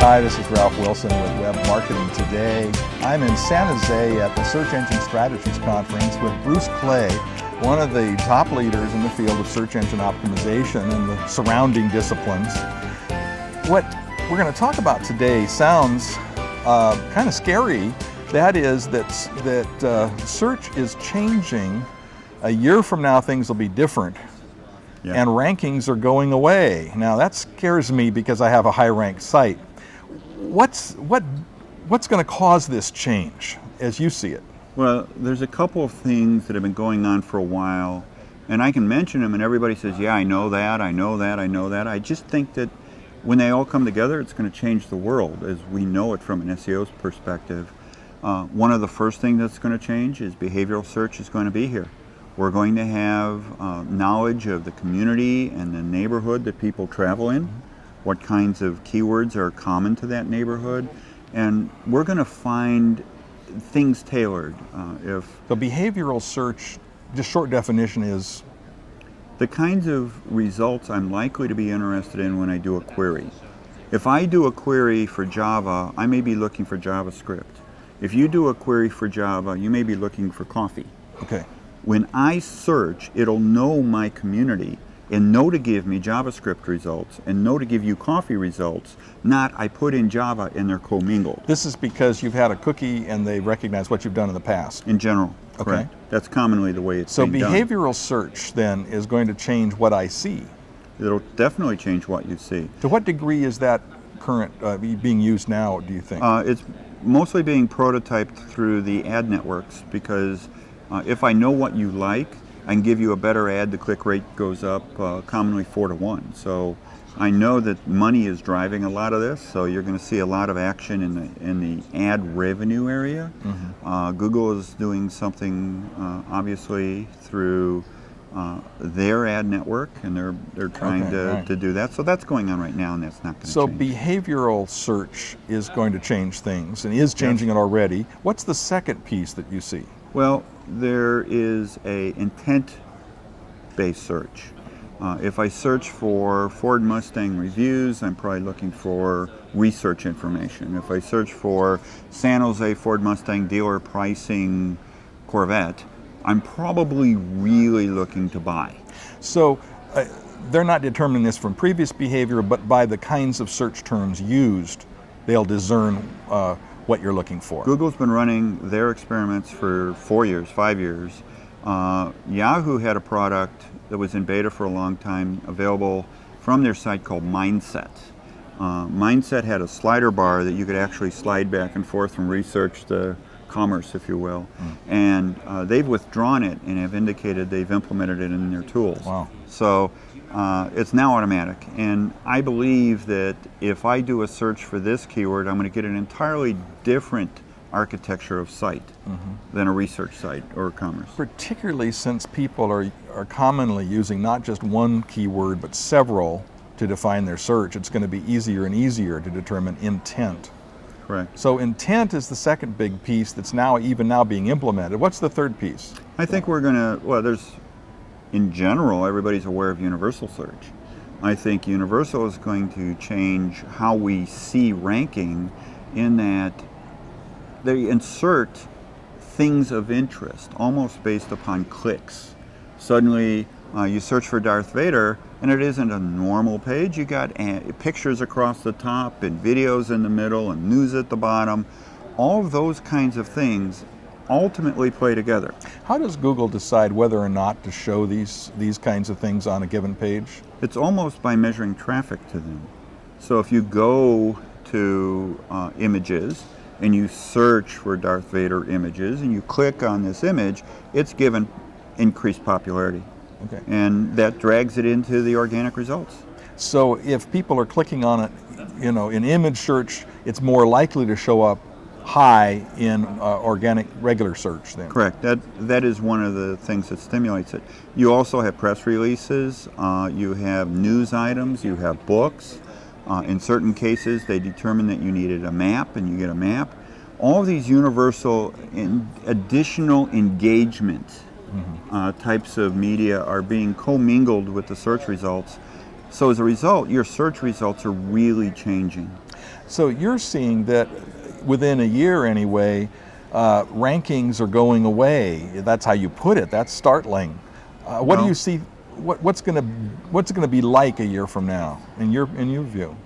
Hi, this is Ralph Wilson with Web Marketing Today. I'm in San Jose at the Search Engine Strategies Conference with Bruce Clay, one of the top leaders in the field of search engine optimization and the surrounding disciplines. What we're going to talk about today sounds kind of scary. That is that search is changing. A year from now, things will be different. Yeah. And rankings are going away. Now that scares me because I have a high-ranked site. What's going to cause this change as you see it? Well, there's a couple of things that have been going on for a while, and I can mention them and everybody says, yeah, I know that, I know that, I know that. I just think that when they all come together, it's going to change the world as we know it from an SEO's perspective. One of the first things that's going to change is behavioral search is going to be here. We're going to have knowledge of the community and the neighborhood that people travel in, what kinds of keywords are common to that neighborhood, and we're going to find things tailored. So behavioral search, the short definition is? The kinds of results I'm likely to be interested in when I do a query. If I do a query for Java, I may be looking for JavaScript. If you do a query for Java, you may be looking for coffee. Okay. When I search, it'll know my community and know to give me JavaScript results and know to give you coffee results, not I put in Java and they're commingled. This is because you've had a cookie and they recognize what you've done in the past? In general, okay. Correct. That's commonly the way it's so being done. So behavioral search then is going to change what I see? It'll definitely change what you see. To what degree is that current being used now, do you think? It's mostly being prototyped through the ad networks because if I know what you like, I can give you a better ad. The click rate goes up commonly 4 to 1. So I know that money is driving a lot of this. So you're going to see a lot of action in the ad revenue area. Mm-hmm. Google is doing something obviously through their ad network, and they're trying to do that. So that's going on right now, and that's not going to change. So behavioral search is going to change things and is changing it already. What's the second piece that you see? Well, there is a intent-based search. If I search for Ford Mustang reviews, I'm probably looking for research information. If I search for San Jose Ford Mustang dealer pricing Corvette, I'm probably really looking to buy. So they're not determining this from previous behavior, but by the kinds of search terms used, they'll discern what you're looking for. Google's been running their experiments for 4 years, 5 years. Yahoo had a product that was in beta for a long time, available from their site called Mindset. Mindset had a slider bar that you could actually slide back and forth from research to commerce, if you will. And they've withdrawn it and have indicated they've implemented it in their tools. Wow. So it's now automatic, and I believe that if I do a search for this keyword, I'm going to get an entirely different architecture of site than a research site or commerce. Particularly since people are commonly using not just one keyword but several to define their search, it's going to be easier and easier to determine intent. Correct. So intent is the second big piece that's now being implemented. What's the third piece? I think we're going to, well, in general, everybody's aware of universal search. I think universal is going to change how we see ranking in that they insert things of interest, almost based upon clicks. Suddenly, you search for Darth Vader, and it isn't a normal page. You got pictures across the top, and videos in the middle, and news at the bottom. All of those kinds of things ultimately play together. How does Google decide whether or not to show these kinds of things on a given page? It's almost by measuring traffic to them. So if you go to images and you search for Darth Vader images and you click on this image, it's given increased popularity. Okay. And that drags it into the organic results. So if people are clicking on it, in image search, it's more likely to show up high in organic regular search then. Correct. That is one of the things that stimulates it. You also have press releases, you have news items, you have books. In certain cases, they determine that you needed a map, and you get a map. All of these universal additional engagement types of media are being commingled with the search results, So as a result, your search results are really changing. So you're seeing that within a year anyway, rankings are going away. That's how you put it. That's startling. What do you see? What's going to be like a year from now in your view?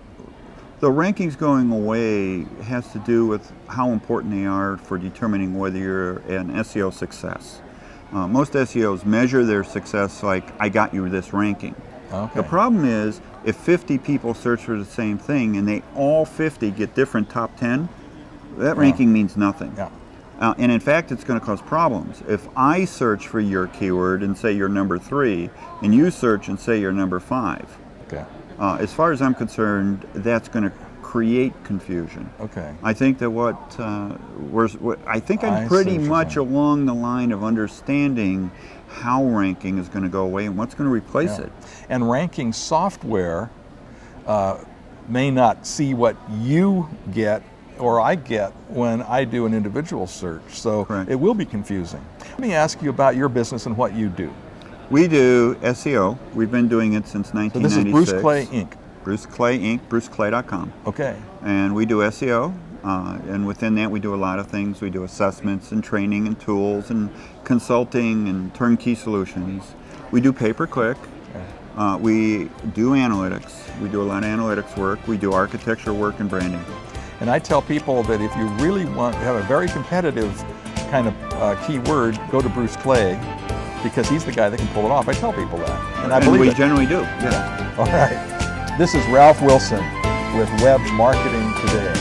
The rankings going away has to do with how important they are for determining whether you're an SEO success. Most SEOs measure their success like, I got you this ranking. Okay. The problem is, if 50 people search for the same thing and they all 50 get different top 10, that ranking means nothing. Yeah. And in fact, it's going to cause problems. If I search for your keyword and say you're number 3, and you search and say you're number 5, Okay. as far as I'm concerned, that's going to create confusion. Okay. I think that I'm pretty much along the line of understanding how ranking is going to go away and what's going to replace it. And ranking software may not see what you get or I get when I do an individual search, so Correct. It will be confusing. Let me ask you about your business and what you do. We do SEO. We've been doing it since 1996. So this is Bruce Clay Inc. Bruce Clay Inc., bruceclay.com. Okay. And we do SEO, and within that we do a lot of things. We do assessments and training and tools and consulting and turnkey solutions. We do pay-per-click. Okay. We do analytics. We do a lot of analytics work. We do architecture work and branding. And I tell people that if you really want to have a very competitive kind of keyword, go to Bruce Clay, because he's the guy that can pull it off. I tell people that. And I believe we it. generally do. Yeah. All right. This is Ralph Wilson with Web Marketing Today.